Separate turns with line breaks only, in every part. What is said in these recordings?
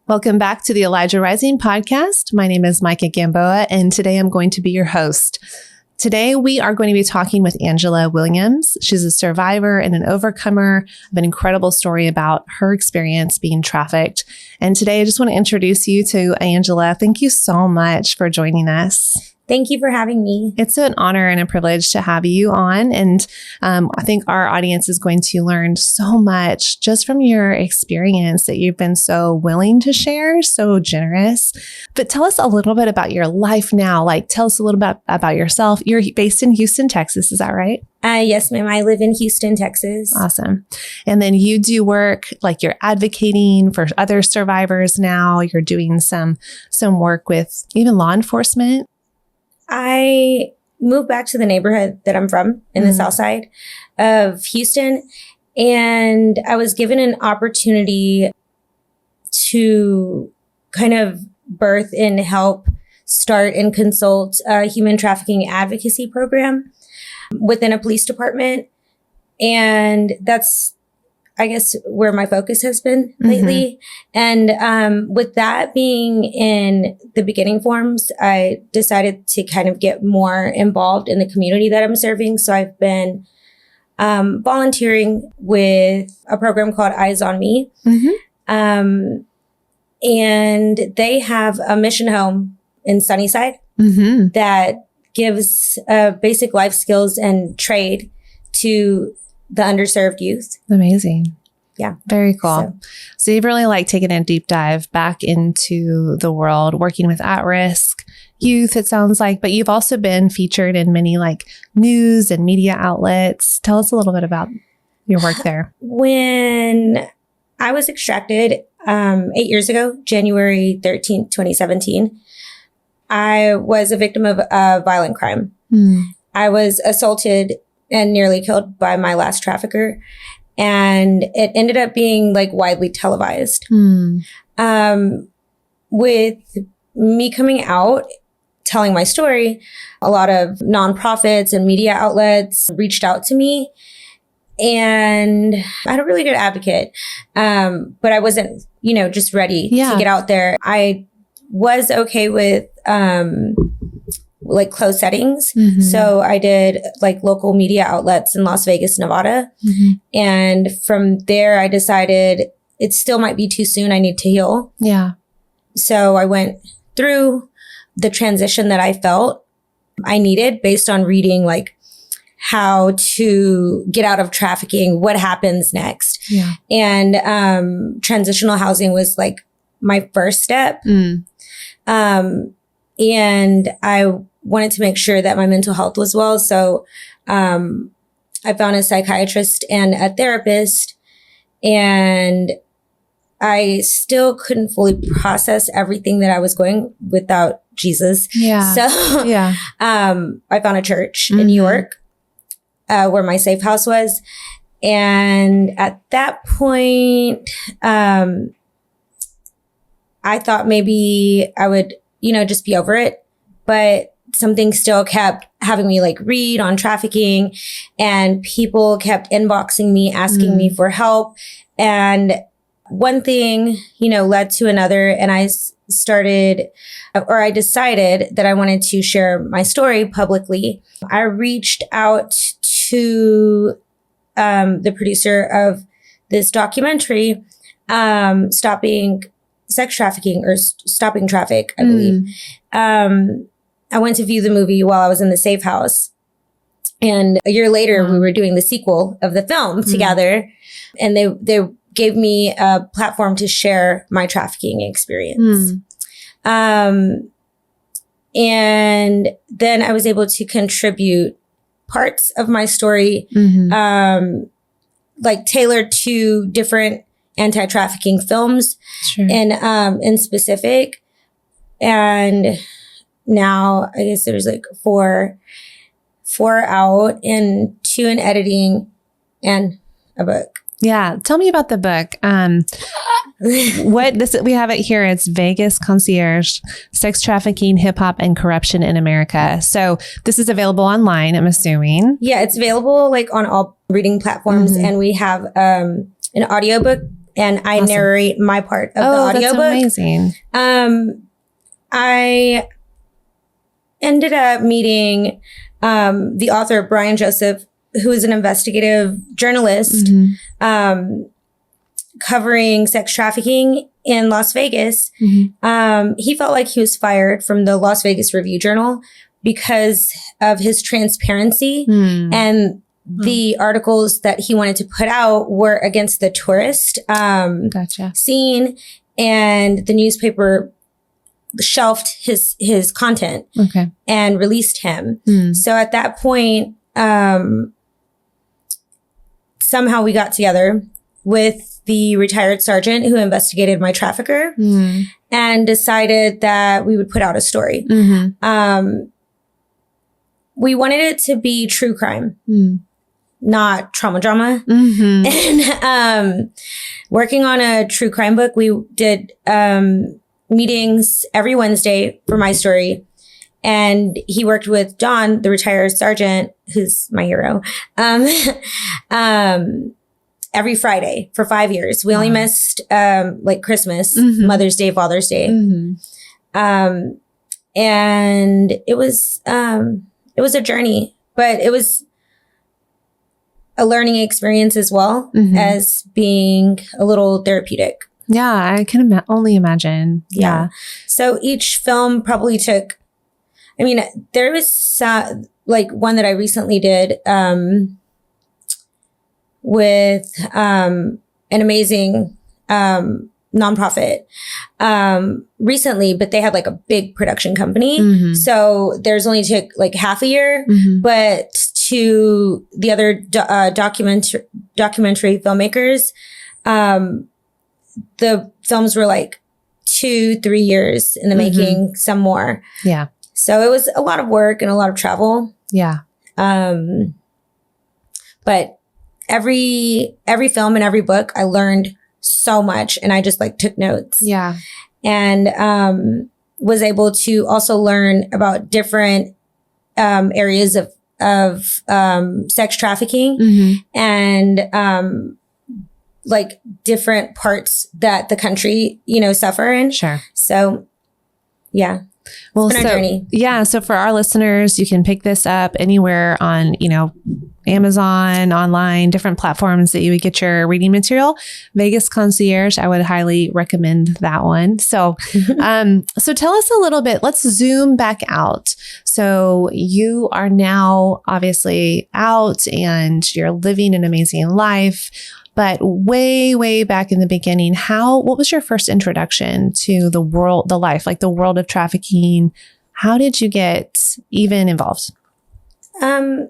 Welcome back to the Elijah Rising podcast. My name is Micah Gamboa, and today I'm going to be your host. Today, we are going to be talking with Angela Williams. She's a survivor and an overcomer of an incredible story about her experience being trafficked. And today, I just want to introduce you to Angela. Thank you so much for joining us.
Thank you for having me.
It's an honor and a privilege to have you on. And I think our audience is going to learn so much just from your experience that you've been so willing to share, so generous. But tell us a little bit about your life now. Like, tell us a little bit about yourself. You're based in Houston, Texas. Is that right?
Yes, ma'am. I live in Houston, Texas.
Awesome. And then you do work, like you're advocating for other survivors now. You're doing some work with even law enforcement.
I moved back to the neighborhood that I'm from in the south side of Houston, and I was given an opportunity to kind of birth and help start and consult a human trafficking advocacy program within a police department. And that's, I guess, where my focus has been lately. And with that being in the beginning forms, I decided to kind of get more involved in the community that I'm serving. So I've been volunteering with a program called Eyes on Me. And they have a mission home in Sunnyside that gives basic life skills and trade to the underserved youth.
Amazing.
Yeah.
Very cool. So you've really taken a deep dive back into the world, working with at-risk youth, it sounds like, but you've also been featured in many news and media outlets. Tell us a little bit about your work there.
When I was extracted 8 years ago, January 13th, 2017, I was a victim of a violent crime. I was assaulted and nearly killed by my last trafficker. And it ended up being widely televised. With me coming out, telling my story, a lot of nonprofits and media outlets reached out to me. And I had a really good advocate. But I wasn't, just ready to get out there. I was okay with, closed settings. So I did local media outlets in Las Vegas, Nevada. And from there, I decided it still might be too soon. I need to heal.
Yeah.
So I went through the transition that I felt I needed based on reading how to get out of trafficking, what happens next.
Yeah.
And transitional housing was my first step. And I wanted to make sure that my mental health was well. So I found a psychiatrist and a therapist, and I still couldn't fully process everything that I was going without Jesus.
Yeah.
So I found a church in New York where my safe house was. And at that point, I thought maybe I would just be over it. But something still kept having me read on trafficking, and people kept inboxing me, asking me for help. And one thing, led to another. And I decided that I wanted to share my story publicly. I reached out to the producer of this documentary, Stopping Sex Trafficking, or Stopping Traffic, I believe. I went to view the movie while I was in the safe house. And a year later, we were doing the sequel of the film together. And they gave me a platform to share my trafficking experience. And then I was able to contribute parts of my story, tailored to different anti-trafficking films in specific. And now I guess there's four out, and 2 in editing, and a book.
Yeah. Tell me about the book. We have it here. It's Vegas Concierge, Sex Trafficking, Hip Hop, and Corruption in America. So this is available online, I'm assuming.
Yeah, it's available on all reading platforms. And we have an audiobook and I
Awesome.
narrate my part of the audiobook.
That's amazing.
I ended up meeting the author, Brian Joseph, who is an investigative journalist covering sex trafficking in Las Vegas. He felt like he was fired from the Las Vegas Review-Journal because of his transparency, and the articles that he wanted to put out were against the tourist scene, and the newspaper shelved his content and released him. So at that point, somehow we got together with the retired sergeant who investigated my trafficker and decided that we would put out a story. We wanted it to be true crime, not trauma drama. And working on a true crime book, we did meetings every Wednesday for my story. And he worked with John, the retired sergeant, who's my hero, every Friday for 5 years. We only missed like Christmas, Mother's Day, Father's Day. And it was a journey, but it was a learning experience as well as being a little therapeutic.
Yeah, I can only imagine. Yeah.
So each film probably took, I mean, there was like one that I recently did with an amazing nonprofit recently, but they had like a big production company. So theirs only took like half a year, but to the other documentary filmmakers, the films were like 2-3 years in the making, some more.
Yeah.
So it was a lot of work and a lot of travel.
Yeah.
But every film and every book, I learned so much, and I just like took notes.
Yeah.
And was able to also learn about different areas of sex trafficking and like different parts that the country, suffer in.
Sure.
So, yeah.
Well,
it's been a journey.
Yeah. So for our listeners, you can pick this up anywhere on, Amazon, online, different platforms that you would get your reading material. Vegas Concierge, I would highly recommend that one. So, so tell us a little bit, let's zoom back out. So you are now obviously out and you're living an amazing life. But way, way back in the beginning, what was your first introduction to the world, the life, like the world of trafficking? How did you get even involved?
I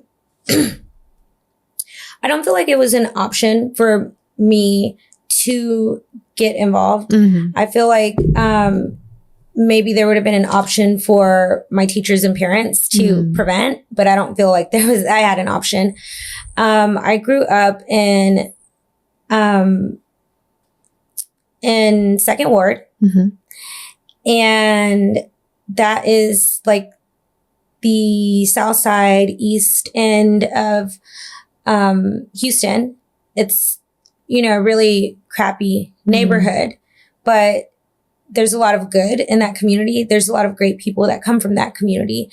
don't feel like it was an option for me to get involved. I feel like maybe there would have been an option for my teachers and parents to prevent, but I don't feel like I had an option. I grew up in Second Ward. And that is like the south side, east end of Houston. It's, a really crappy neighborhood, but there's a lot of good in that community. There's a lot of great people that come from that community.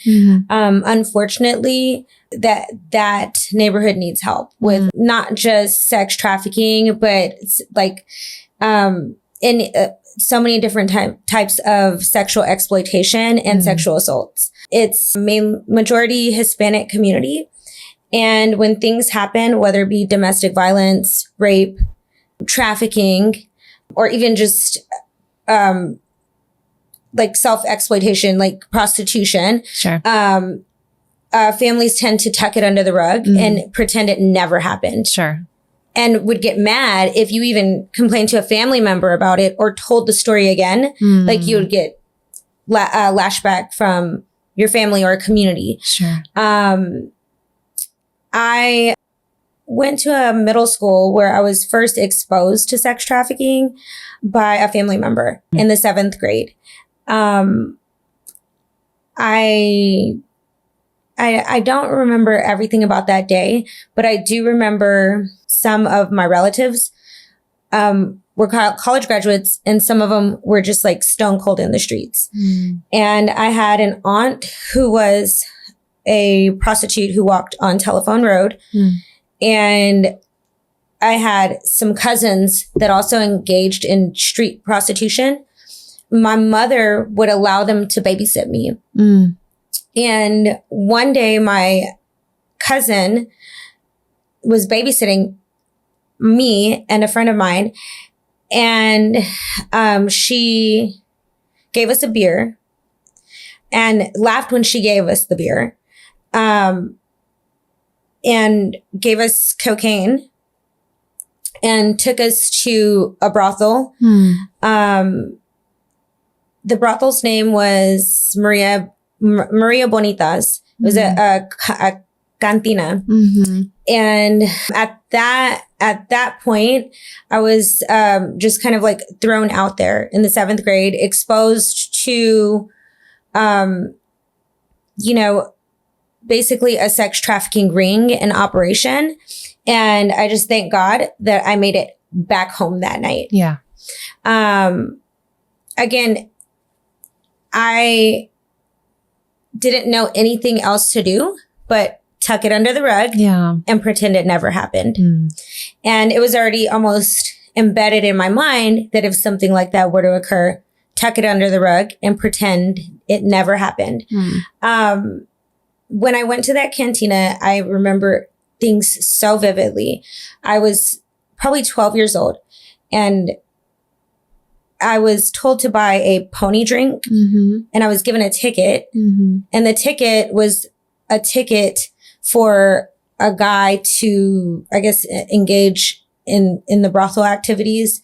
Unfortunately, that neighborhood needs help with not just sex trafficking, but like in so many different types of sexual exploitation and sexual assaults. It's majority Hispanic community. And when things happen, whether it be domestic violence, rape, trafficking, or even just like self-exploitation, like prostitution.
Sure.
Families tend to tuck it under the rug and pretend it never happened.
Sure.
And would get mad if you even complained to a family member about it or told the story again. Like you would get lashback from your family or a community.
Sure.
I went to a middle school where I was first exposed to sex trafficking by a family member in the 7th grade. I don't remember everything about that day, but I do remember some of my relatives were college graduates, and some of them were just like stone cold in the streets. And I had an aunt who was a prostitute who walked on Telephone Road. And I had some cousins that also engaged in street prostitution. My mother would allow them to babysit me. And one day my cousin was babysitting me and a friend of mine. And she gave us a beer and laughed when she gave us the beer, and gave us cocaine and took us to a brothel. The brothel's name was Maria Bonitas. It was a cantina. And at that point, I was just kind of like thrown out there in the 7th grade, exposed to, basically a sex trafficking ring and operation. And I just thank God that I made it back home that night.
Yeah.
Again, I didn't know anything else to do but tuck it under the rug and pretend it never happened. And it was already almost embedded in my mind that if something like that were to occur, tuck it under the rug and pretend it never happened. When I went to that cantina, I remember things so vividly. I was probably 12 years old, and I was told to buy a pony drink, and I was given a ticket, and the ticket was a ticket for a guy to, I guess, engage in the brothel activities.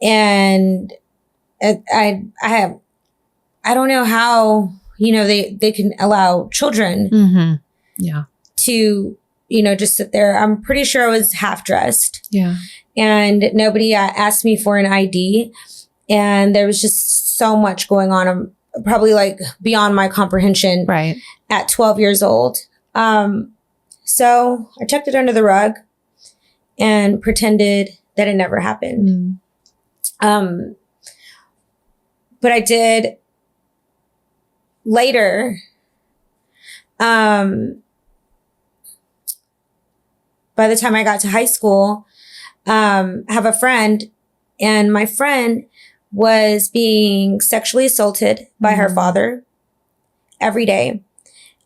And I don't know how, they can allow children to, just sit there. I'm pretty sure I was half dressed.
Yeah.
And nobody asked me for an ID. And there was just so much going on. I'm probably like beyond my comprehension at 12 years old. So I tucked it under the rug and pretended that it never happened. But I did later, by the time I got to high school, have a friend, and my friend was being sexually assaulted by her father every day.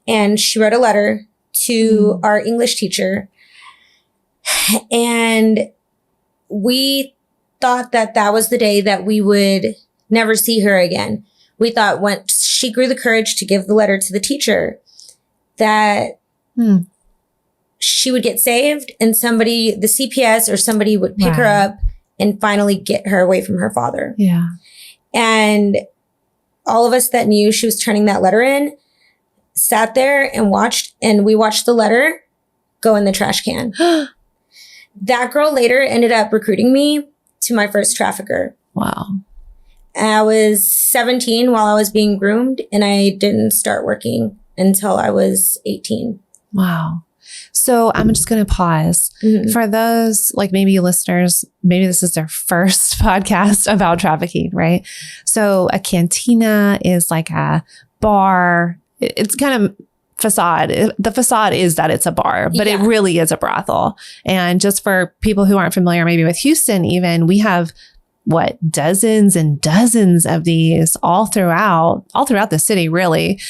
And she wrote a letter to our English teacher. And we thought that was the day that we would never see her again. We thought once she grew the courage to give the letter to the teacher, that she would get saved, and somebody, the CPS or somebody, would pick her up and finally get her away from her father.
Yeah.
And all of us that knew she was turning that letter in sat there and watched, and we watched the letter go in the trash can. That girl later ended up recruiting me to my first trafficker.
Wow.
I was 17 while I was being groomed, and I didn't start working until I was 18.
Wow. So I'm just going to pause for those, like maybe listeners, maybe this is their first podcast about trafficking, right? So a cantina is like a bar. It's kind of facade. The facade is that it's a bar, but it really is a brothel. And just for people who aren't familiar, maybe with Houston, even, we have dozens and dozens of these all throughout the city, really.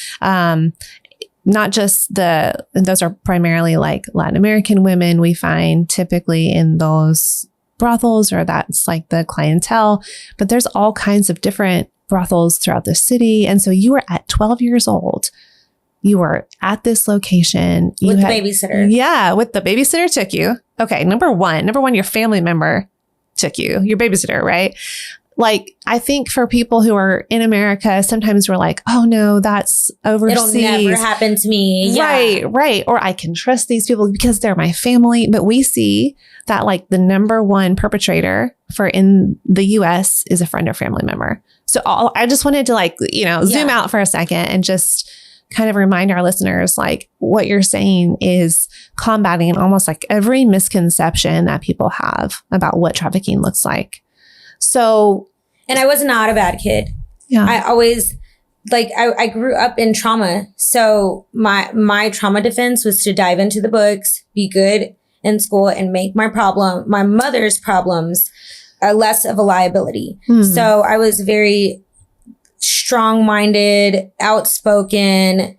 Not just those are primarily like Latin American women we find typically in those brothels, or that's like the clientele, but there's all kinds of different brothels throughout the city. And so you were at 12 years old. You were at this location.
With the babysitter.
Yeah, with the babysitter took you. Okay, number one, your family member took you, your babysitter, right? Like, I think for people who are in America, sometimes we're like, oh no, that's overseas.
It'll never happen to me. Yeah.
Right. Or I can trust these people because they're my family. But we see that like the number one perpetrator for in the US is a friend or family member. So I just wanted to zoom out for a second and just kind of remind our listeners, like what you're saying is combating almost like every misconception that people have about what trafficking looks like. So,
and I was not a bad kid.
Yeah.
I always, like, I grew up in trauma. So my trauma defense was to dive into the books, be good in school, and make my mother's problems less of a liability. So I was very strong-minded, outspoken,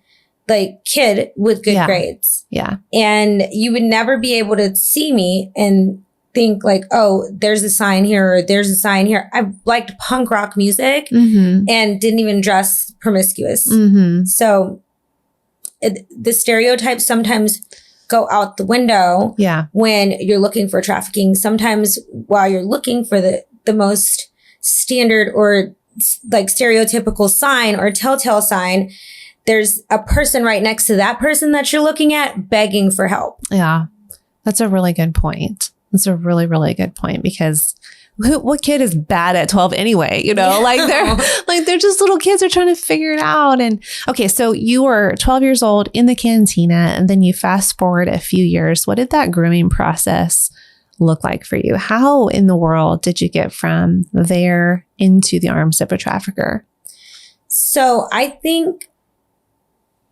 like kid with good grades.
Yeah.
And you would never be able to see me and think like, oh, there's a sign here or there's a sign here. I liked punk rock music and didn't even dress promiscuous. So the stereotypes sometimes go out the window when you're looking for trafficking. Sometimes while you're looking for the most standard or like stereotypical sign or telltale sign, there's a person right next to that person that you're looking at begging for help.
Yeah. That's a really good point. That's a really, really good point, because what kid is bad at 12 anyway? You know, they're just little kids are trying to figure it out. And okay, so you were 12 years old in the cantina, and then you fast forward a few years. What did that grooming process look like for you? How in the world did you get from there into the arms of a trafficker?
So I think,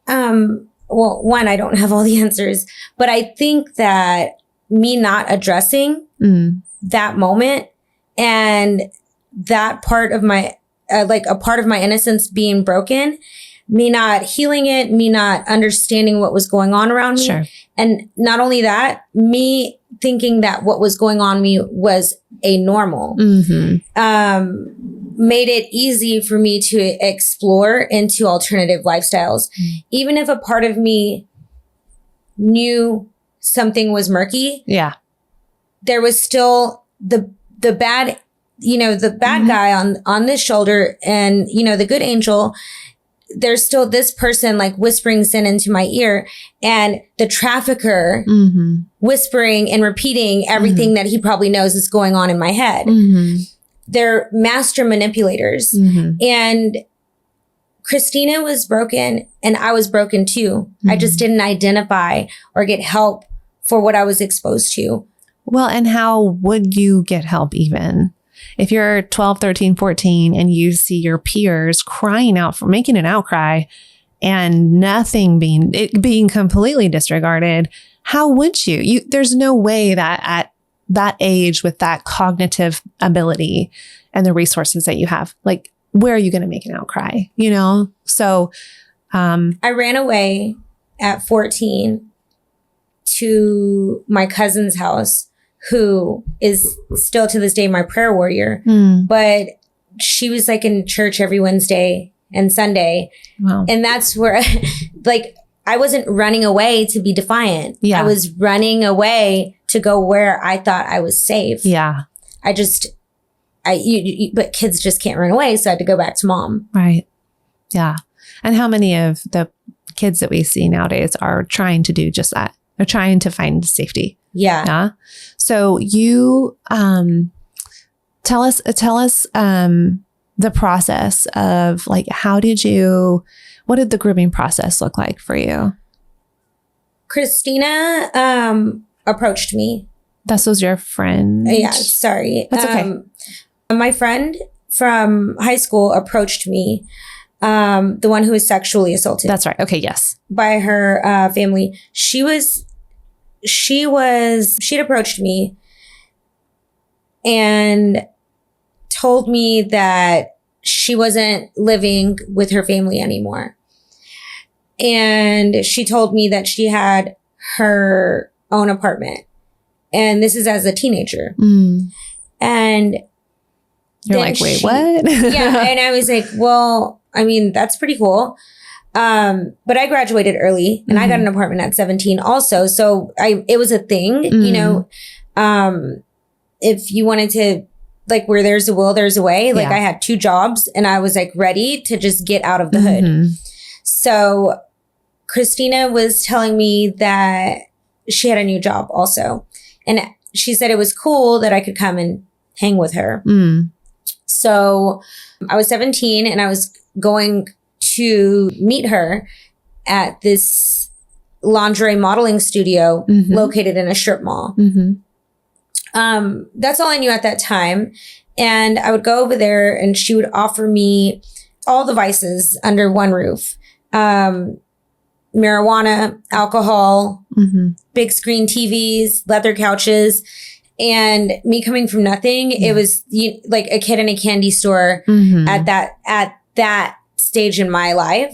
well, one, I don't have all the answers, but I think that me not addressing that moment and that part of my, like a part of my innocence being broken, me not healing it, me not understanding what was going on around me.
Sure.
And not only that, me thinking that what was going on me was a normal, made it easy for me to explore into alternative lifestyles. Even if a part of me knew something was murky, there was still the bad, the bad guy on this shoulder, and the good angel. There's still this person like whispering sin into my ear, and the trafficker whispering and repeating everything that he probably knows is going on in my head. They're master manipulators. And Christina was broken and I was broken too. I just didn't identify or get help for what I was exposed to.
Well, and how would you get help even? If you're 12, 13, 14 and you see your peers crying out for making an outcry and nothing being completely disregarded, how would you? There's no way that at that age with that cognitive ability and the resources that you have, like, where are you going to make an outcry? So
I ran away at 14 to my cousin's house, who is still to this day my prayer warrior. But she was like in church every Wednesday and Sunday.
Wow.
And that's where like I wasn't running away to be defiant.
Yeah.
I was running away to go where I thought I was safe.
Yeah.
But kids just can't run away. So I had to go back to mom.
Right. Yeah. And how many of the kids that we see nowadays are trying to do just that? They're trying to find safety.
Yeah.
So you tell us the process of like, what did the grooming process look like for you?
Christina approached me.
This was your friend?
Yeah, sorry.
That's okay.
My friend from high school approached me, the one who was sexually assaulted.
That's right. Okay, yes.
By her family. She'd approached me and told me that she wasn't living with her family anymore. And she told me that she had her own apartment. And this is as a teenager. And
you're like, wait, what?
Yeah. And I was like, well, I mean, that's pretty cool. But I graduated early and I got an apartment at 17 also. So it was a thing, if you wanted to, like, where there's a will, there's a way. Like I had 2 jobs and I was like ready to just get out of the hood. So Christina was telling me that she had a new job also. And she said it was cool that I could come and hang with her. So I was 17 and I was going to meet her. at this lingerie modeling studio located in a strip mall. That's all I knew at that time. And I would go over there and she would offer me all the vices under one roof. Marijuana, alcohol, big screen TVs, leather couches. And me coming from nothing, it was like a kid in a candy store at that stage in my life.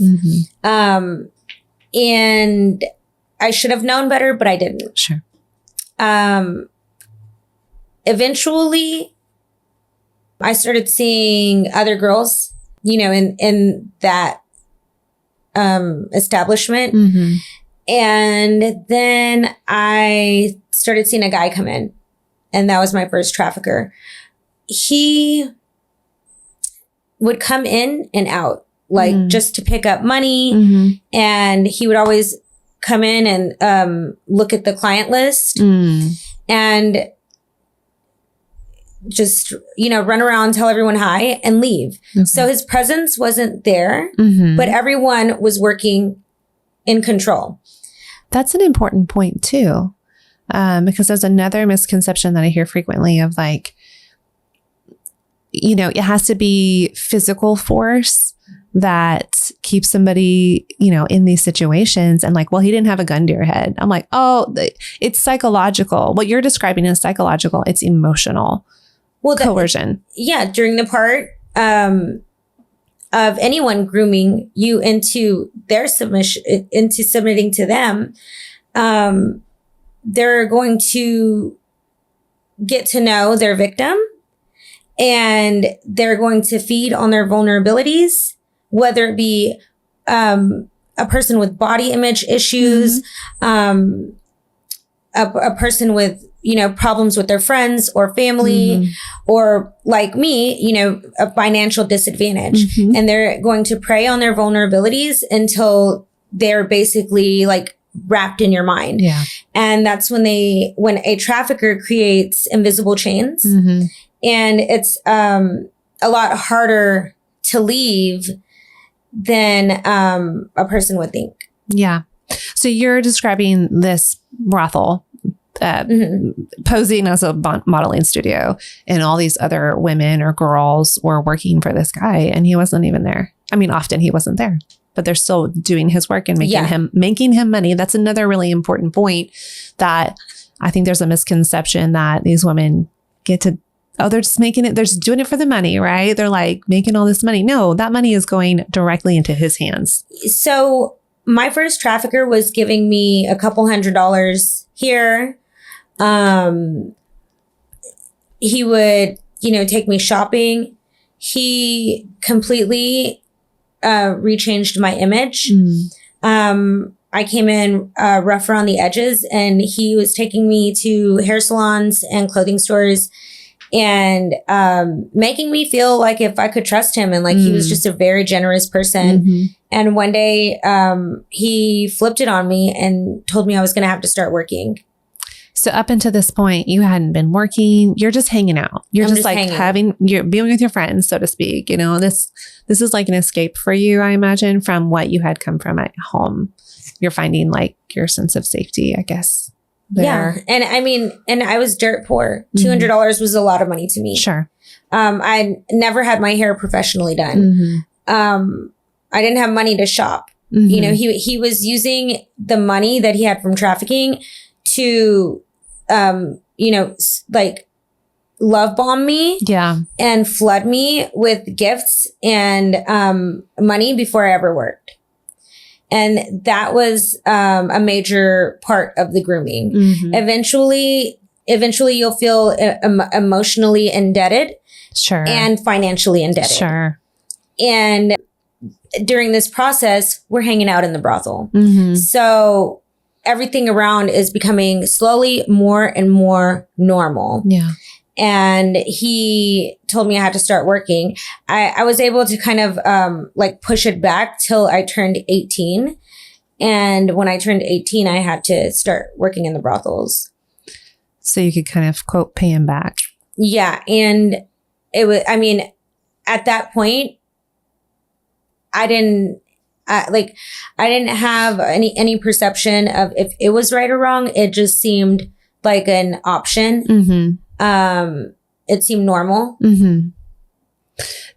And I should have known better, but I didn't.
Sure.
Eventually, I started seeing other girls, in that establishment. And then I started seeing a guy come in, and that was my first trafficker. He would come in and out, like just to pick up money. And he would always come in and look at the client list and just, run around, tell everyone hi and leave. So his presence wasn't there, but everyone was working in control.
That's an important point too. Because there's another misconception that I hear frequently of like, it has to be physical force that keeps somebody, in these situations. And like, well, he didn't have a gun to your head. I'm like, oh, it's psychological. What you're describing is psychological. It's emotional. Well, coercion.
During the part of anyone grooming you into their submission, into submitting to them, they're going to get to know their victim and they're going to feed on their vulnerabilities, whether it be a person with body image issues, a person with problems with their friends or family, or like me, a financial disadvantage. And they're going to prey on their vulnerabilities until they're basically like wrapped in your mind. Yeah. And that's when a trafficker creates invisible chains, and it's a lot harder to leave than a person would think. Yeah.
So you're describing this brothel posing as a modeling studio, and all these other women or girls were working for this guy, and he wasn't even there. I mean, often he wasn't there, but they're still doing his work and making him money. That's another really important point that I think there's a misconception that these women get to, they're just making it, they're just doing it for the money, right? They're like making all this money. No, that money is going directly into his hands.
So my first trafficker was giving me a couple $100 here. He would, take me shopping. He completely rechanged my image. I came in rough around the edges, and he was taking me to hair salons and clothing stores and making me feel like if I could trust him, and like he was just a very generous person. And one day he flipped it on me and told me I was going to have to start working.
So up until this point, you hadn't been working. You're just hanging out. You're just like you're being with your friends, so to speak. This is like an escape for you, I imagine, from what you had come from at home. You're finding like your sense of safety, I guess. There.
Yeah. And I mean, and I was dirt poor. $200 was a lot of money to me.
Sure.
I never had my hair professionally done. I didn't have money to shop. He was using the money that he had from trafficking to, like love bomb me. Yeah. And flood me with gifts and money before I ever worked. And that was a major part of the grooming. Eventually you'll feel emotionally indebted. Sure. And financially indebted. Sure. And during this process, we're hanging out in the brothel. So everything around is becoming slowly more and more normal. Yeah. And he told me I had to start working. I was able to kind of like push it back till I turned 18. And when I turned 18, I had to start working in the brothels.
So you could kind of, quote, pay him back.
Yeah. And it was, at that point, I I didn't have any perception of if it was right or wrong. It just seemed like an option. It seemed normal.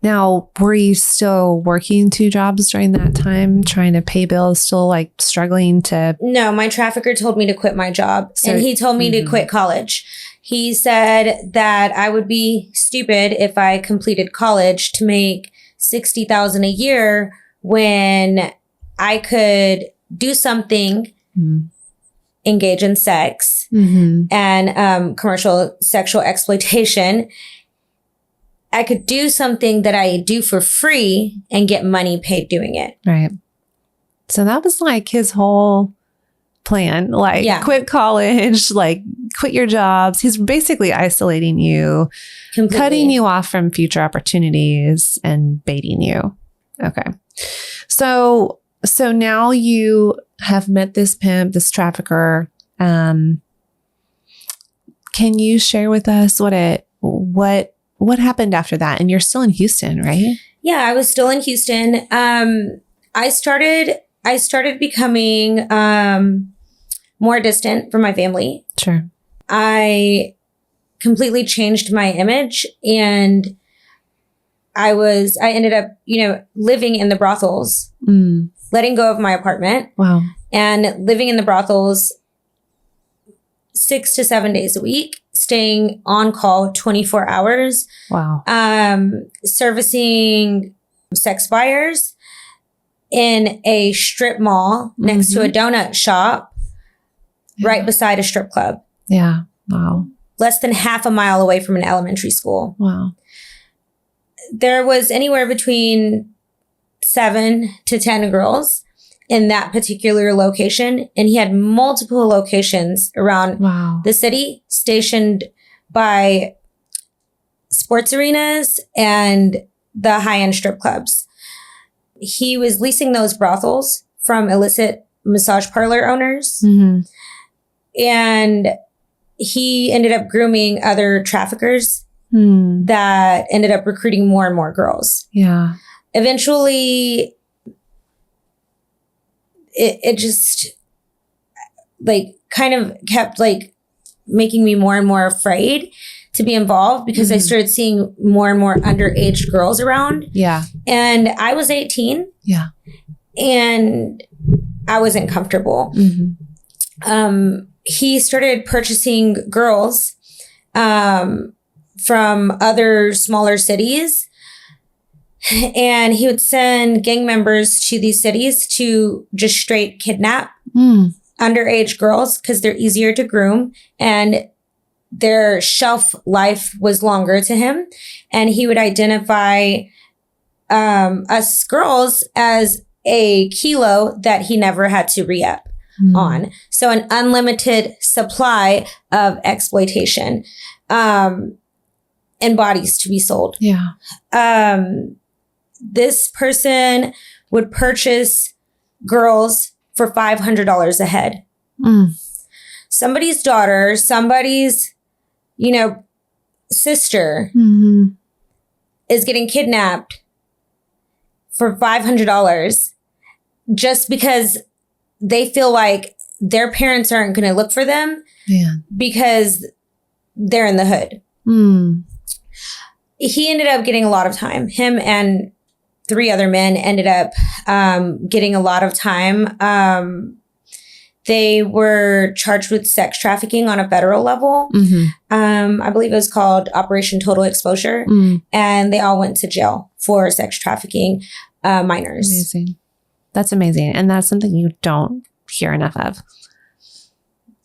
Now, were you still working 2 jobs during that time, trying to pay bills, still like struggling to?
No, my trafficker told me to quit my job, and he told me to quit college. He said that I would be stupid if I completed college to make $60,000 a year when I could do something, engage in sex and commercial sexual exploitation. I could do something that I do for free and get money paid doing it.
Right. So that was like his whole plan, like quit college, like quit your jobs. He's basically isolating you, completely cutting you off from future opportunities and baiting you. Okay. So now you have met this pimp, this trafficker. Can you share with us what happened after that? And you're still in Houston, right?
Yeah, I was still in Houston. I started becoming more distant from my family.
Sure.
I completely changed my image, and I ended up, living in the brothels, letting go of my apartment.
Wow.
And living in the brothels 6 to 7 days a week, staying on call 24 hours.
Wow.
Servicing sex buyers in a strip mall next to a donut shop right beside a strip club.
Yeah. Wow.
Less than half a mile away from an elementary school.
Wow.
There was anywhere between 7 to 10 girls in that particular location. And he had multiple locations around the city, stationed by sports arenas and the high-end strip clubs. He was leasing those brothels from illicit massage parlor owners. And he ended up grooming other traffickers that ended up recruiting more and more girls.
Yeah.
Eventually, it just like kind of kept like making me more and more afraid to be involved, because I started seeing more and more underage girls around.
Yeah.
And I was 18.
Yeah.
And I wasn't comfortable. He started purchasing girls from other smaller cities. And he would send gang members to these cities to just straight kidnap underage girls because they're easier to groom and their shelf life was longer to him. And he would identify us girls as a kilo that he never had to re-up on. So an unlimited supply of exploitation and bodies to be sold.
Yeah.
This person would purchase girls for $500 a head. Somebody's daughter, somebody's, sister is getting kidnapped for $500 just because they feel like their parents aren't going to look for them because they're in the hood. He ended up getting a lot of time. Him and 3 other men ended up getting a lot of time. They were charged with sex trafficking on a federal level. I believe it was called Operation Total Exposure. And they all went to jail for sex trafficking minors.
Amazing. That's amazing. And that's something you don't hear enough of.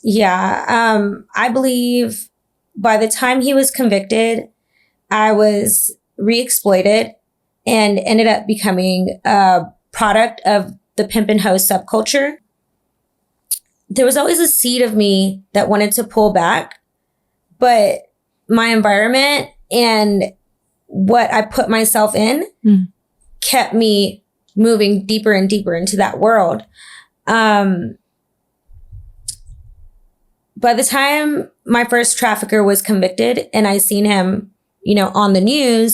Yeah. I believe by the time he was convicted, I was re-exploited and ended up becoming a product of the pimp and hoe subculture. There was always a seed of me that wanted to pull back, but my environment and what I put myself in kept me moving deeper and deeper into that world. By the time my first trafficker was convicted and I seen him, on the news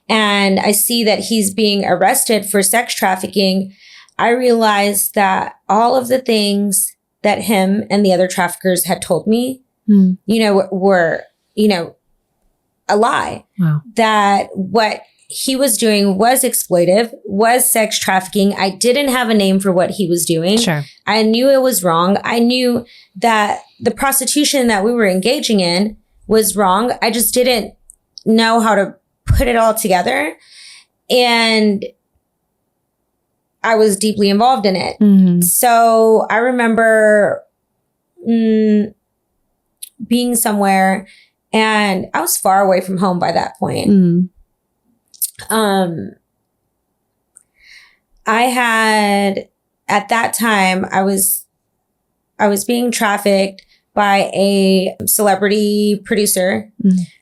and I see that he's being arrested for sex trafficking, I realized that all of the things that him and the other traffickers had told me, were, a lie.
Wow.
That what he was doing was exploitive, was sex trafficking. I didn't have a name for what he was doing.
Sure.
I knew it was wrong. I knew that the prostitution that we were engaging in was wrong. I just didn't know how to put it all together. And I was deeply involved in it.
Mm-hmm.
So I remember being somewhere, and I was far away from home by that point.
Mm.
I had, at that time, I was being trafficked by a celebrity producer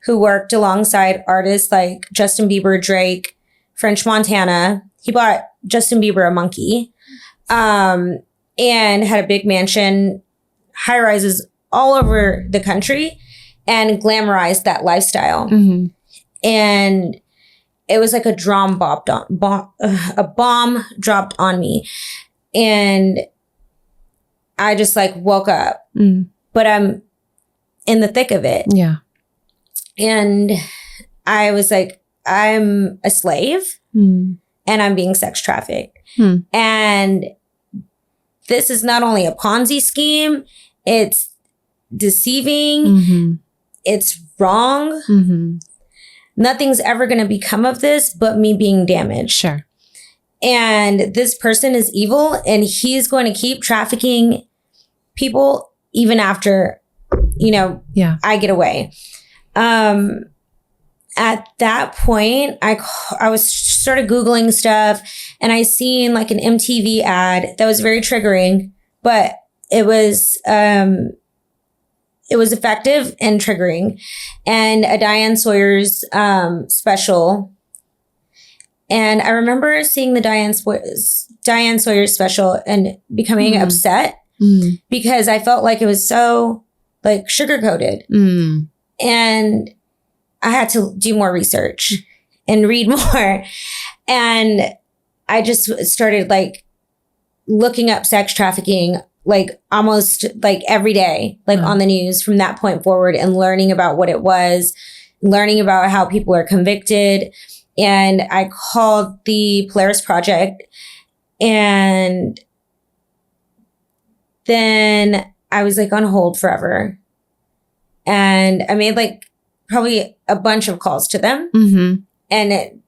who worked alongside artists like Justin Bieber, Drake, French Montana. He bought Justin Bieber a monkey, and had a big mansion, high rises all over the country, and glamorized that lifestyle.
Mm-hmm.
And it was like a bomb dropped on me. And I just like woke up, but I'm in the thick of it.
Yeah.
And I was like, I'm a slave and I'm being sex trafficked. And this is not only a Ponzi scheme, it's deceiving. It's wrong. Nothing's ever going to become of this but me being damaged.
Sure.
And this person is evil, and he's going to keep trafficking people even after, I get away. At that point, I was started Googling stuff, and I seen like an MTV ad that was very triggering, but it was effective and triggering, and a Diane Sawyer's special. And I remember seeing the Diane Sawyer special and becoming upset because I felt like it was so like sugar coated, and I had to do more research and read more. And I just started like looking up sex trafficking, like almost like every day, like on the news from that point forward, and learning about what it was, learning about how people are convicted. And I called the Polaris Project, and then I was like on hold forever. And I made like probably a bunch of calls to them, and it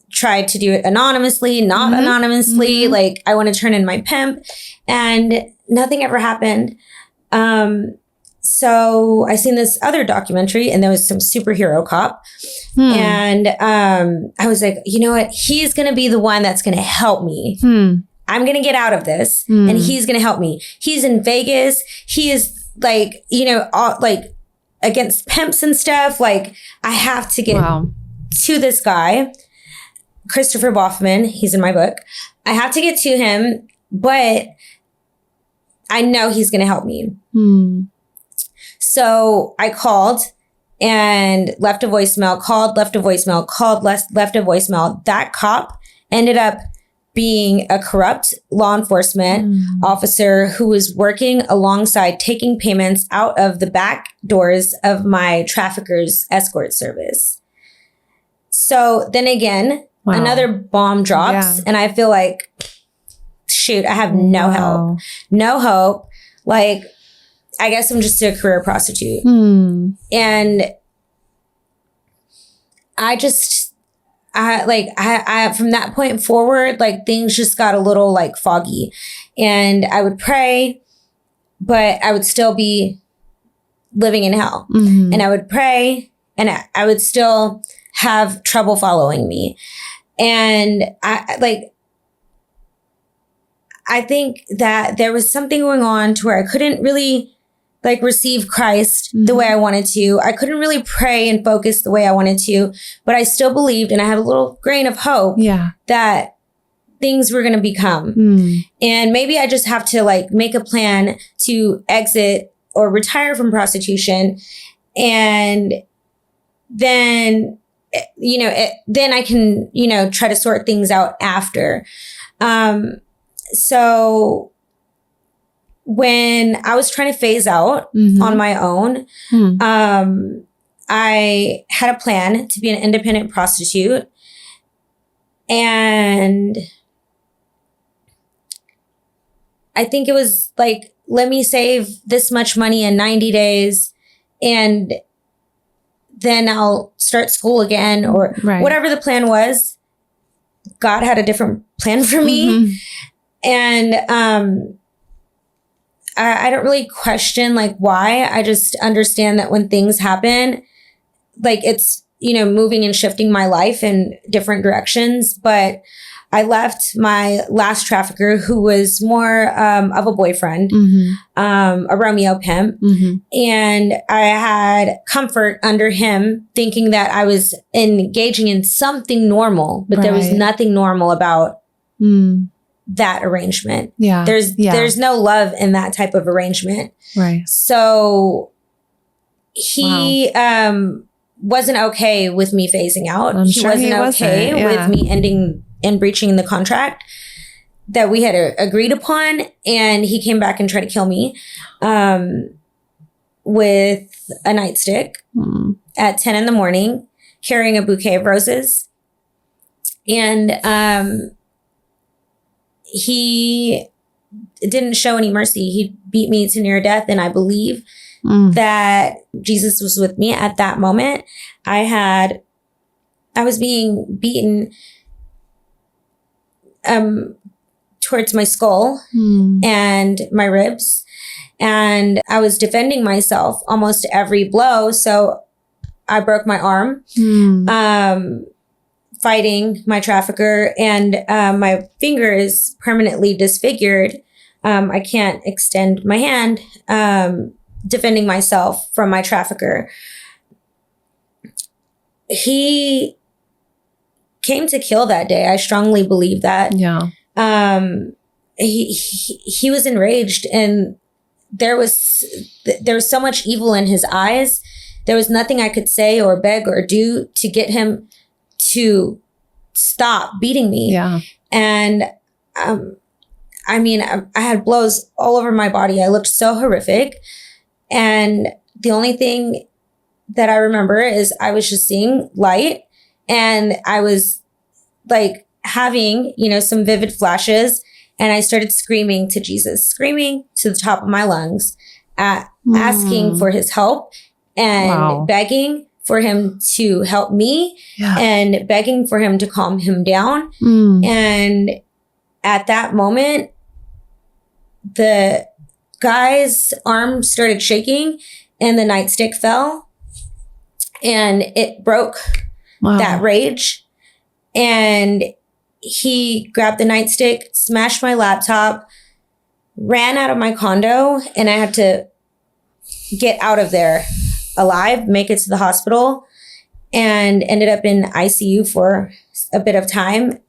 tried to do it anonymously, not anonymously. Like I want to turn in my pimp, and nothing ever happened. So I seen this other documentary, and there was some superhero cop. And I was like, you know what? He's going to be the one that's going to help me. I'm going to get out of this, and he's going to help me. He's in Vegas. He is like, like against pimps and stuff. Like I have to get to this guy, Christopher Boffman. He's in my book. I have to get to him, but I know he's going to help me. So I called and left a voicemail, left a voicemail. That cop ended up being a corrupt law enforcement officer who was working alongside taking payments out of the back doors of my trafficker's escort service. So then again, another bomb drops, and I feel like, shoot, I have no help. No hope. Like, I guess I'm just a career prostitute. And I from that point forward, like things just got a little like foggy, and I would pray, but I would still be living in hell. And I would pray, and I would still have trouble following me. And I think that there was something going on to where I couldn't really like receive Christ the way I wanted to. I couldn't really pray and focus the way I wanted to, but I still believed, and I had a little grain of hope that things were going to become. And maybe I just have to like make a plan to exit or retire from prostitution. And then, then I can, try to sort things out after. So when I was trying to phase out on my own, I had a plan to be an independent prostitute. And I think it was like, let me save this much money in 90 days and then I'll start school again, or whatever the plan was. God had a different plan for me. And I don't really question like why. I just understand that when things happen, like it's, you know, moving and shifting my life in different directions. But I left my last trafficker, who was more of a boyfriend, a Romeo pimp. And I had comfort under him, thinking that I was engaging in something normal, but there was nothing normal about that arrangement. There's no love in that type of arrangement. So he wasn't okay with me phasing out. He wasn't okay with me ending and breaching the contract that we had agreed upon. And he came back and tried to kill me with a nightstick at 10 in the morning, carrying a bouquet of roses. And he didn't show any mercy. He beat me to near death. And I believe that Jesus was with me at that moment. I was being beaten towards my skull and my ribs. And I was defending myself almost every blow. So I broke my arm, fighting my trafficker, and my finger is permanently disfigured. I can't extend my hand, defending myself from my trafficker. He came to kill that day. I strongly believe that. He was enraged, and there was so much evil in his eyes. There was nothing I could say or beg or do to get him to stop beating me. And I mean, I had blows all over my body. I looked so horrific. And the only thing that I remember is I was just seeing light, and I was like having, you know, some vivid flashes, and I started screaming to Jesus, screaming to the top of my lungs, asking for his help and begging for him to help me and begging for him to calm him down. And at that moment, the guy's arm started shaking and the nightstick fell, and it broke that rage. And he grabbed the nightstick, smashed my laptop, ran out of my condo, and I had to get out of there alive, make it to the hospital, and ended up in ICU for a bit of time.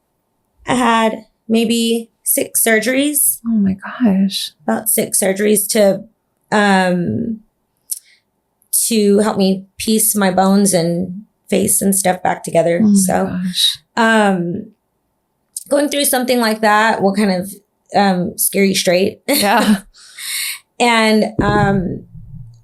I had maybe 6 surgeries.
Oh my gosh.
About 6 surgeries to help me piece my bones and face and stuff back together. Going through something like that will kind of scare you straight. And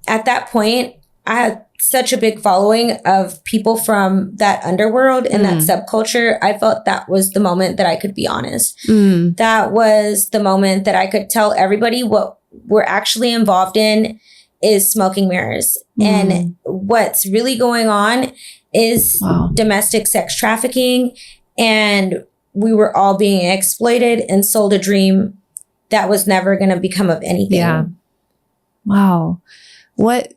at that point, I had such a big following of people from that underworld and that subculture. I felt that was the moment that I could be honest. That was the moment that I could tell everybody what we're actually involved in is smoking mirrors. And what's really going on is domestic sex trafficking. And we were all being exploited and sold a dream that was never going to become of anything.
Wow.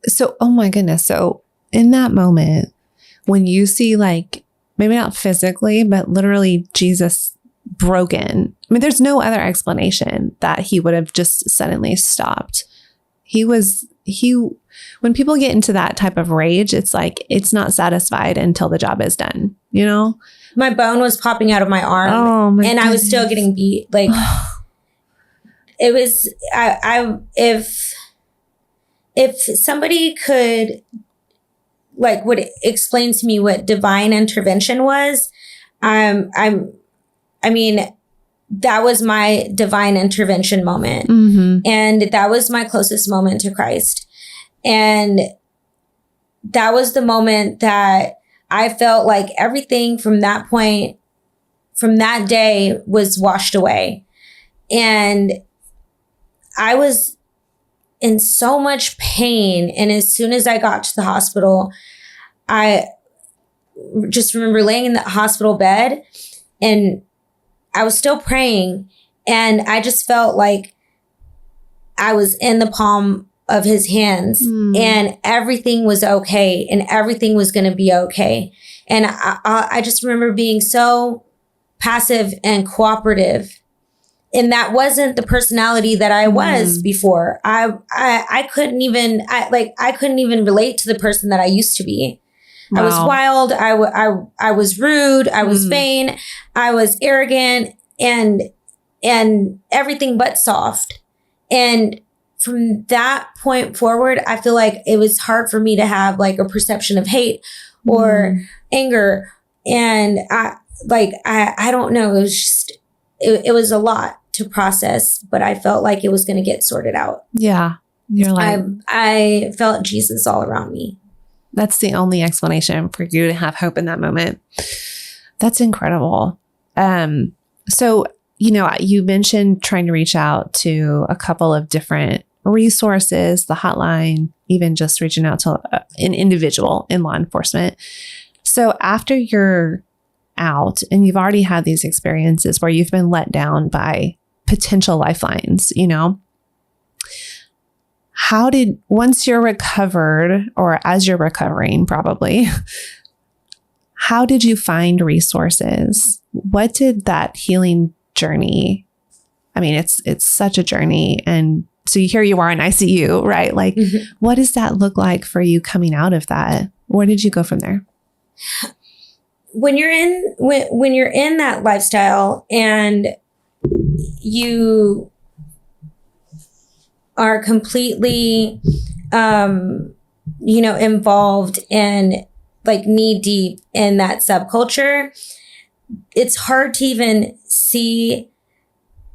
So, oh my goodness. So in that moment, when you see like, maybe not physically, but literally Jesus broken, I mean, there's no other explanation that he would have just suddenly stopped. When people get into that type of rage, it's like, it's not satisfied until the job is done, you know?
My bone was popping out of my arm and I was still getting beat. Like it was, if somebody could would explain to me what divine intervention was, I mean, that was my divine intervention moment. And that was my closest moment to Christ. And that was the moment that I felt like everything from that point, from that day, was washed away. And I was in so much pain. And as soon as I got to the hospital, I just remember laying in the hospital bed, and I was still praying. And I just felt like I was in the palm of his hands, and everything was okay, and everything was going to be okay. And I just remember being so passive and cooperative. And that wasn't the personality that I was before. I couldn't even relate to the person that I used to be. Wow. I was wild. I was rude. I was vain. I was arrogant and everything but soft. And from that point forward, I feel like it was hard for me to have like a perception of hate or anger. And I don't know. It was just, it was a lot to process, but I felt like it was going to get sorted out.
Yeah. You're like,
I felt Jesus all around me.
That's the only explanation for you to have hope in that moment. That's incredible. So, you mentioned trying to reach out to a couple of different resources, the hotline, even just reaching out to an individual in law enforcement. So after you're out and you've already had these experiences where you've been let down by potential lifelines, once you're recovered, or as you're recovering probably, how did you find resources? What did that healing journey, I mean, it's such a journey. And so here you are in ICU, right? Like, what does that look like for you coming out of that? Where did you go from there?
When you're in that lifestyle and you are completely, involved and like knee deep in that subculture, it's hard to even see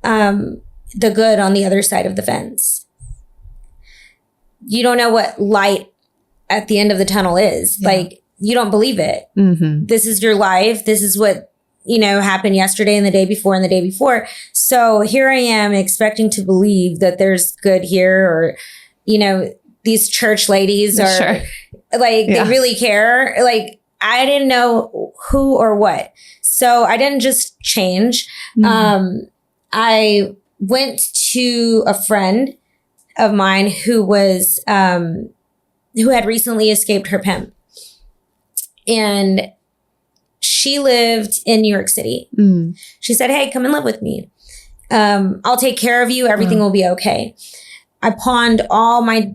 the good on the other side of the fence. You don't know what light at the end of the tunnel is. Yeah. Like, you don't believe it. This is your life. This is what, happened yesterday and the day before and the day before. So here I am expecting to believe that there's good here, or, these church ladies are like, they really care. Like, I didn't know who or what. So I didn't just change. I went to a friend of mine who was, who had recently escaped her pimp. And she lived in New York City. She said, "Hey, come and live with me. I'll take care of you. Everything will be okay." I pawned all my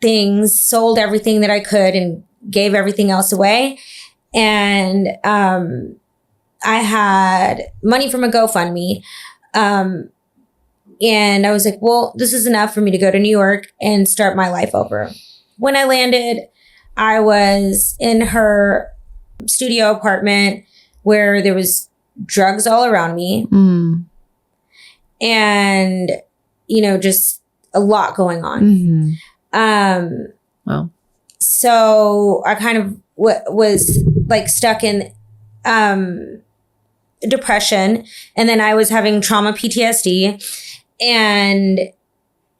things, sold everything that I could, and gave everything else away. And I had money from a GoFundMe. And I was like, well, this is enough for me to go to New York and start my life over. When I landed, I was in her studio apartment where there was drugs all around me. And, just a lot going on. Wow. So I kind of was like stuck in depression. And then I was having trauma PTSD and,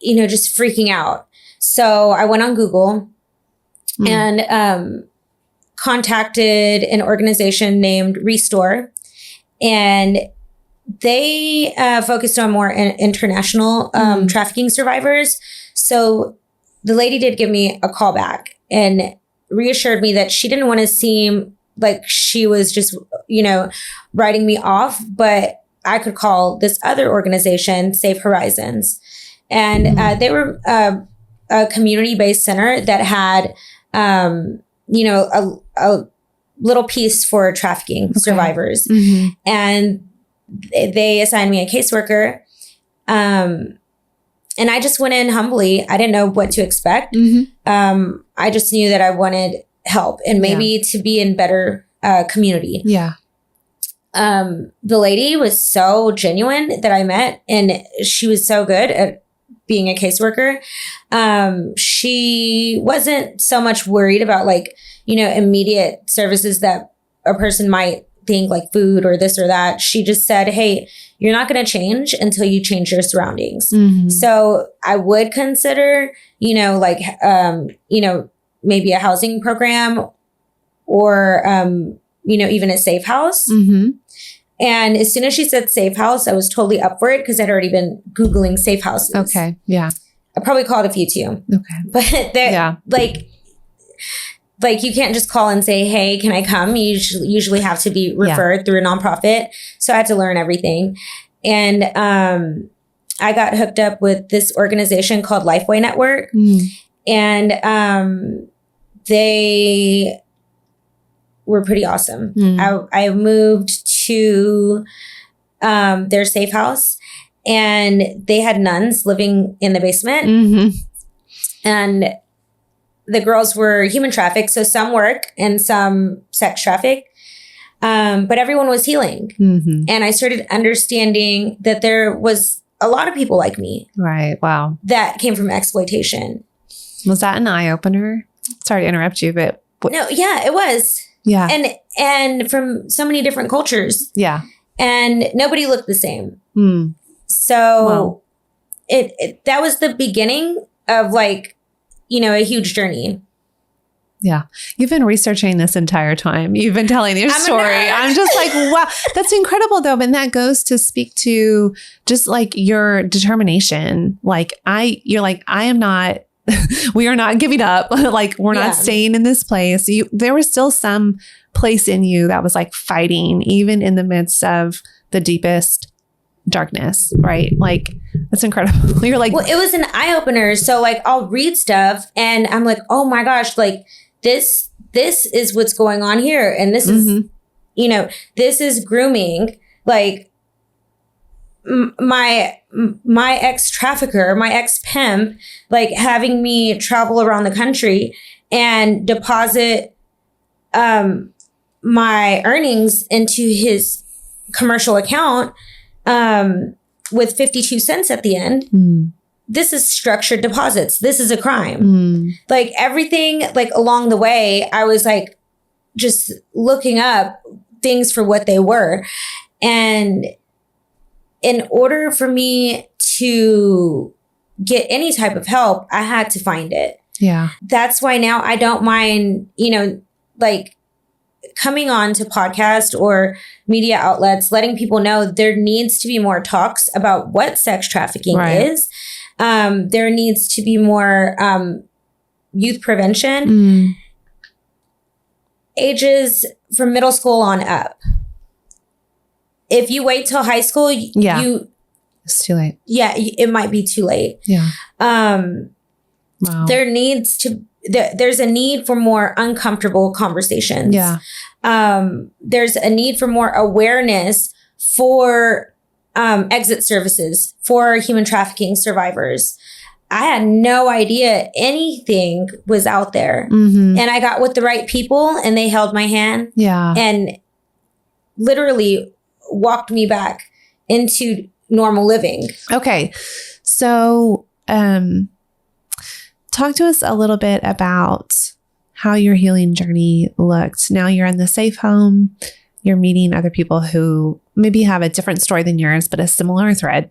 just freaking out. So I went on Google and contacted an organization named Restore. And they focused on more international trafficking survivivors. So the lady did give me a call back and reassured me that she didn't want to seem like she was just, writing me off, but I could call this other organization, Safe Horizons. And they were a community-based center that had, a little piece for trafficking survivors. And they assigned me a caseworker. And I just went in humbly. I didn't know what to expect. I just knew that I wanted help and maybe to be in better community.
Yeah.
the lady was so genuine that I met, and she was so good at being a caseworker. She wasn't so much worried about like, immediate services that a person might think, like food or this or that. She just said, hey, you're not going to change until you change your surroundings. Mm-hmm. So I would consider, maybe a housing program or, even a safe house. Mm-hmm. And as soon as she said safe house, I was totally up for it because I'd already been Googling safe houses.
Okay. Yeah.
I probably called a few too.
Okay.
But like you can't just call and say, hey, can I come? You usually have to be referred through a nonprofit. So I had to learn everything. And I got hooked up with this organization called Lifeway Network. Mm. And they were pretty awesome. Mm. I moved to their safe house, and they had nuns living in the basement. Mm-hmm. And the girls were human trafficked. So some work and some sex traffic. But everyone was healing. Mm-hmm. And I started understanding that there was a lot of people like me.
Right. Wow.
That came from exploitation.
Was that an eye opener? Sorry to interrupt you, but
no, yeah, it was.
Yeah.
And from so many different cultures.
Yeah.
And nobody looked the same. Mm. So that was the beginning of like, a huge journey.
Yeah. You've been researching this entire time. You've been telling your story. I'm just like, wow, that's incredible though. And that goes to speak to just like your determination. Like I am not, we are not giving up. Like we're not staying in this place. There was still some place in you that was like fighting, even in the midst of the deepest darkness, right? Like that's incredible. You're like,
well, it was an eye opener. So like I'll read stuff and I'm like, oh my gosh, like this is what's going on here. And this is, this is grooming. Like my ex trafficker, my ex pimp, like having me travel around the country and deposit, my earnings into his commercial account, with 52 cents at the end. Mm. This is structured deposits. This is a crime. Mm. Like everything, like along the way, I was like just looking up things for what they were. And in order for me to get any type of help, I had to find it.
Yeah.
That's why now I don't mind, like coming on to podcast or media outlets, letting people know there needs to be more talks about what sex trafficking is. There needs to be more youth prevention. Ages from middle school on up. If you wait till high school,
it's too late.
Yeah, it might be too late.
Yeah.
Wow. There's a need for more uncomfortable conversations.
Yeah.
There's a need for more awareness for exit services for human trafficking survivors. I had no idea anything was out there. Mm-hmm. And I got with the right people and they held my hand.
Yeah.
And literally walked me back into normal living.
Okay. So, talk to us a little bit about how your healing journey looked. Now you're in the safe home. You're meeting other people who maybe have a different story than yours, but a similar thread.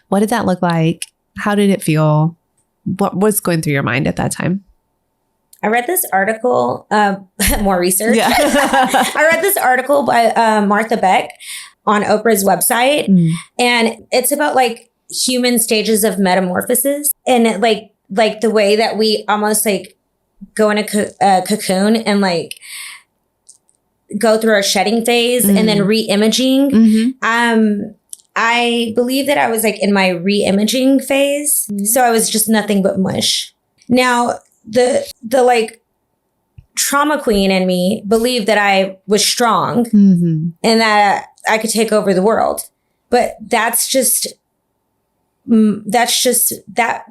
What did that look like? How did it feel? What was going through your mind at that time?
I read this article, more research.
Yeah.
I read this article by Martha Beck on Oprah's website. Mm. And it's about like human stages of metamorphosis. And it, like the way that we almost like go in a cocoon and like go through our shedding phase and then re-imaging. Mm-hmm. I believe that I was like in my re-imaging phase. Mm-hmm. So I was just nothing but mush. Now, the like trauma queen in me believed that I was strong and that I could take over the world. But that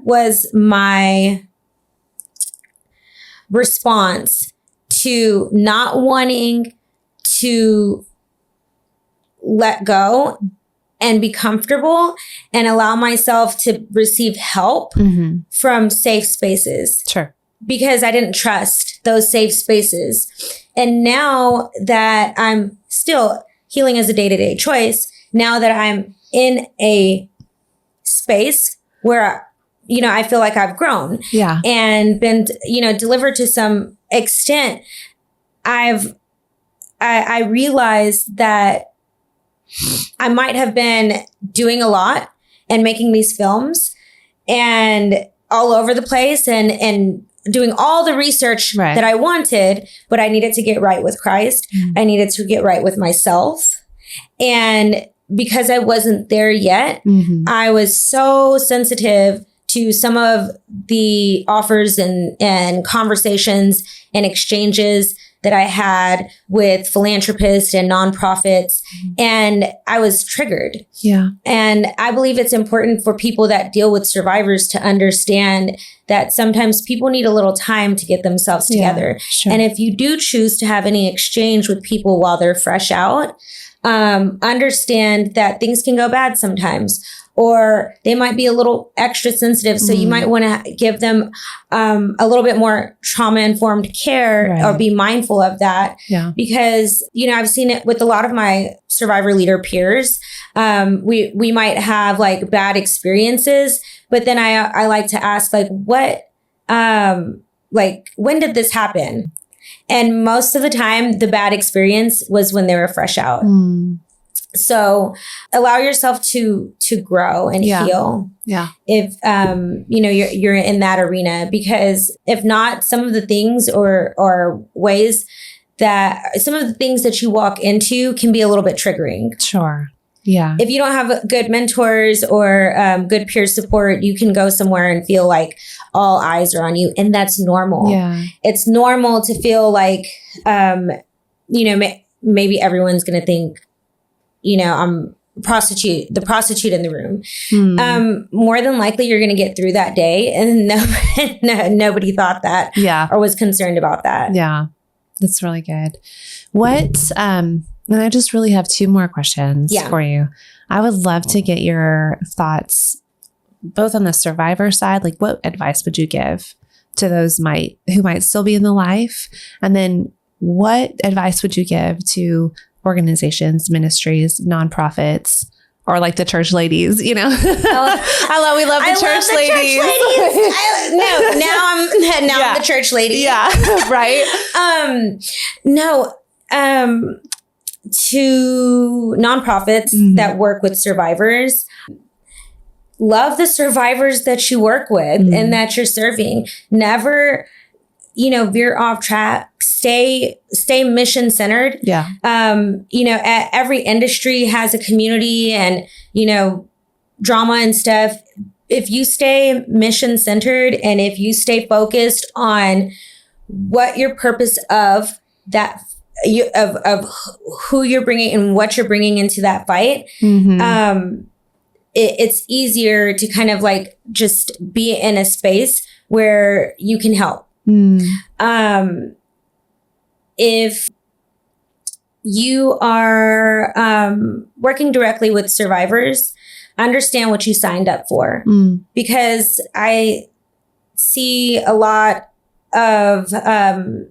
was my response to not wanting to let go and be comfortable and allow myself to receive help from safe spaces.
Sure.
Because I didn't trust those safe spaces. And now that I'm still healing as a day-to-day choice, now that I'm in a space where, you know, I feel like I've grown and been, you know, delivered to some extent, I realized that I might have been doing a lot and making these films and all over the place and doing all the research that I wanted, but I needed to get right with Christ. I needed to get right with myself. And because I wasn't there yet, I was so sensitive to some of the offers and conversations and exchanges that I had with philanthropists and nonprofits. And I was triggered. Yeah. And I believe it's important for people that deal with survivors to understand that sometimes people need a little time to get themselves together. Sure. And if you do choose to have any exchange with people while they're fresh out, understand that things can go bad sometimes, or they might be a little extra sensitive. So you might want to give them a little bit more trauma-informed care or be mindful of that. Yeah. Because, you know, I've seen it with a lot of my survivor leader peers. We might have like bad experiences, but then I like to ask like, what, like, when did this happen? And most of the time, the bad experience was when they were fresh out. So allow yourself to grow and heal. Yeah. If, you know, you're in that arena, because if not, some of the things or ways that some of the things that you walk into can be a little bit triggering. Sure. Yeah. If you don't have good mentors or good peer support, you can go somewhere and feel like all eyes are on you. And that's normal. Yeah. It's normal to feel like, you know, maybe everyone's going to think, you know, I'm the prostitute in the room. More than likely, you're going to get through that day. And nobody thought that or was concerned about that. Yeah.
That's really good. What, and I just really have two more questions for you. I would love to get your thoughts both on the survivor side. Like, what advice would you give to those who might still be in the life? And then what advice would you give to organizations, ministries, nonprofits, or like the church ladies, you know? We love the church ladies.
Now I'm the church lady.
Yeah. Right.
To nonprofits that work with survivors, love the survivors that you work with and that you're serving. Never, you know, veer off track. Stay mission centered. Yeah. You know, every industry has a community and, you know, drama and stuff. If you stay mission centered and if you stay focused on what your purpose of that of who you're bringing and what you're bringing into that fight, it's easier to kind of like just be in a space where you can help. If you are working directly with survivors, understand what you signed up for, because I see a lot of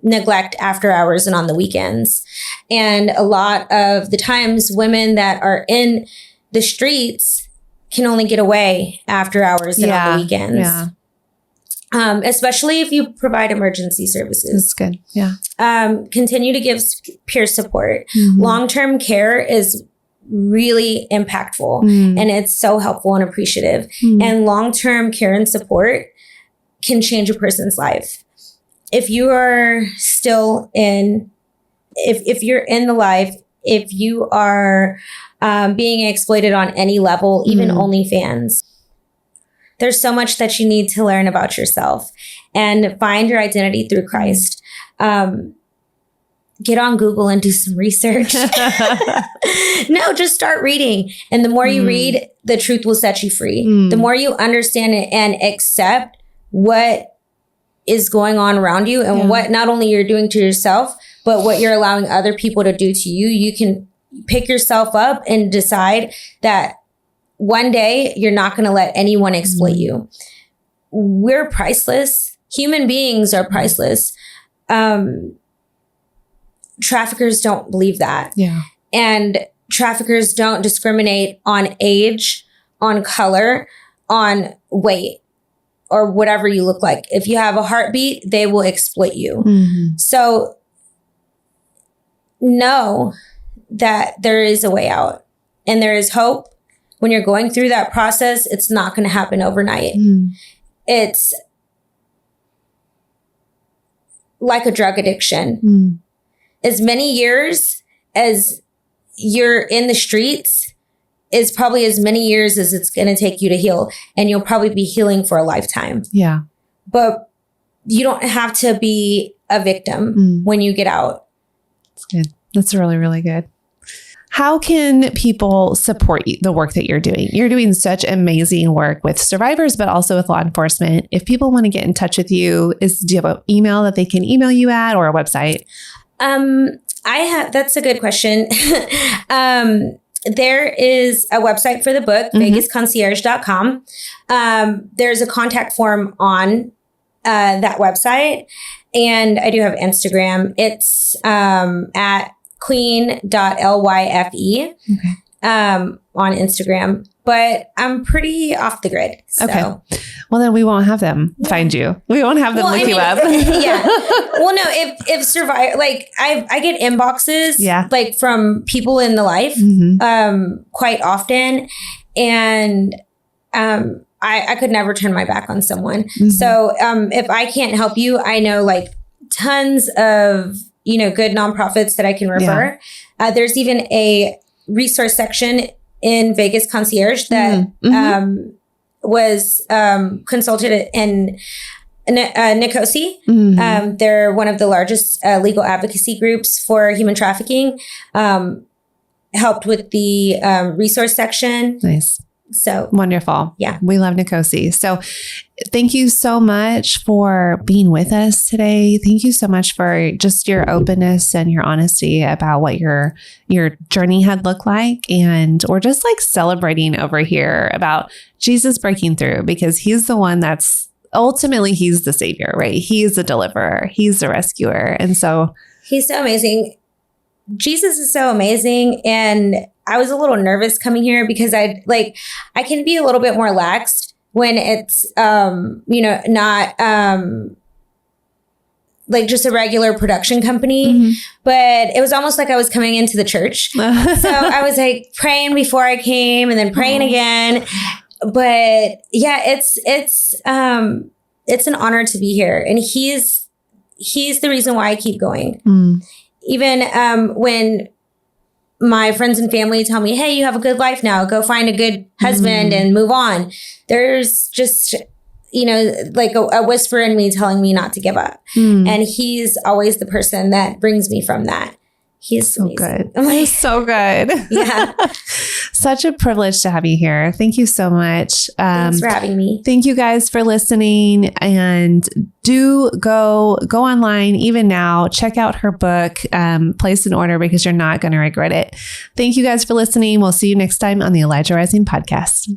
neglect after hours and on the weekends. And a lot of the times women that are in the streets can only get away after hours and on the weekends. Yeah. Especially if you provide emergency services.
That's good. Yeah.
Continue to give peer support. Long-term care is really impactful and it's so helpful and appreciative. And long-term care and support can change a person's life. If you are still if you're in the life, if you are being exploited on any level, even OnlyFans, there's so much that you need to learn about yourself and find your identity through Christ. Get on Google and do some research. No, just start reading. And the more you read, the truth will set you free. The more you understand it and accept what is going on around you and what not only you're doing to yourself, but what you're allowing other people to do to you, pick yourself up and decide that one day you're not going to let anyone exploit you. We're priceless. Human beings are priceless. Traffickers don't believe that.
Yeah.
And traffickers don't discriminate on age, on color, on weight, or whatever you look like. If you have a heartbeat, they will exploit you.
Mm-hmm.
So know that there is a way out and there is hope. When you're going through that process, it's not going to happen overnight. It's like a drug addiction. As many years as you're in the streets is probably as many years as it's going to take you to heal. And you'll probably be healing for a lifetime.
Yeah.
But you don't have to be a victim when you get out.
That's good. That's really, really good. How can people support the work that you're doing? You're doing such amazing work with survivors, but also with law enforcement. If people want to get in touch with you, do you have an email that they can email you at, or a website?
That's a good question. There is a website for the book, vegasconcierge.com. There's a contact form on that website. And I do have Instagram. It's at queen.lyfe on Instagram. But I'm pretty off the grid. So.
Okay. Well, then we won't have them find you. We won't have them look you up.
Yeah. Well, no, if survive, like I get inboxes like from people in the life quite often. And I could never turn my back on someone. So if I can't help you, I know like tons of, good nonprofits that I can refer. There's even a resource section in Vegas Concierge that was consulted in Nicosi. They're one of the largest legal advocacy groups for human trafficking. Helped with the resource section.
Nice.
So
wonderful.
Yeah.
We love Nicosi. So thank you so much for being with us today. Thank you so much for just your openness and your honesty about what your journey had looked like. And we're just like celebrating over here about Jesus breaking through, because he's the one that's ultimately, he's the savior, right? He's the deliverer. He's the rescuer. And so
he's so amazing. Jesus is so amazing. And I was a little nervous coming here because I can be a little bit more lax when it's, not like just a regular production company, but it was almost like I was coming into the church. So I was like praying before I came and then praying again. But yeah, it's an honor to be here. And he's the reason why I keep going. Even when my friends and family tell me, hey, you have a good life now, go find a good husband and move on. There's just, like a whisper in me telling me not to give up. And he's always the person that brings me from that. He's
so good. He's so good.
Yeah.
Such a privilege to have you here. Thank you so much.
Thanks for having me.
Thank you guys for listening, and do go online even now. Check out her book, place an order, because you're not going to regret it. Thank you guys for listening. We'll see you next time on the Elijah Rising podcast.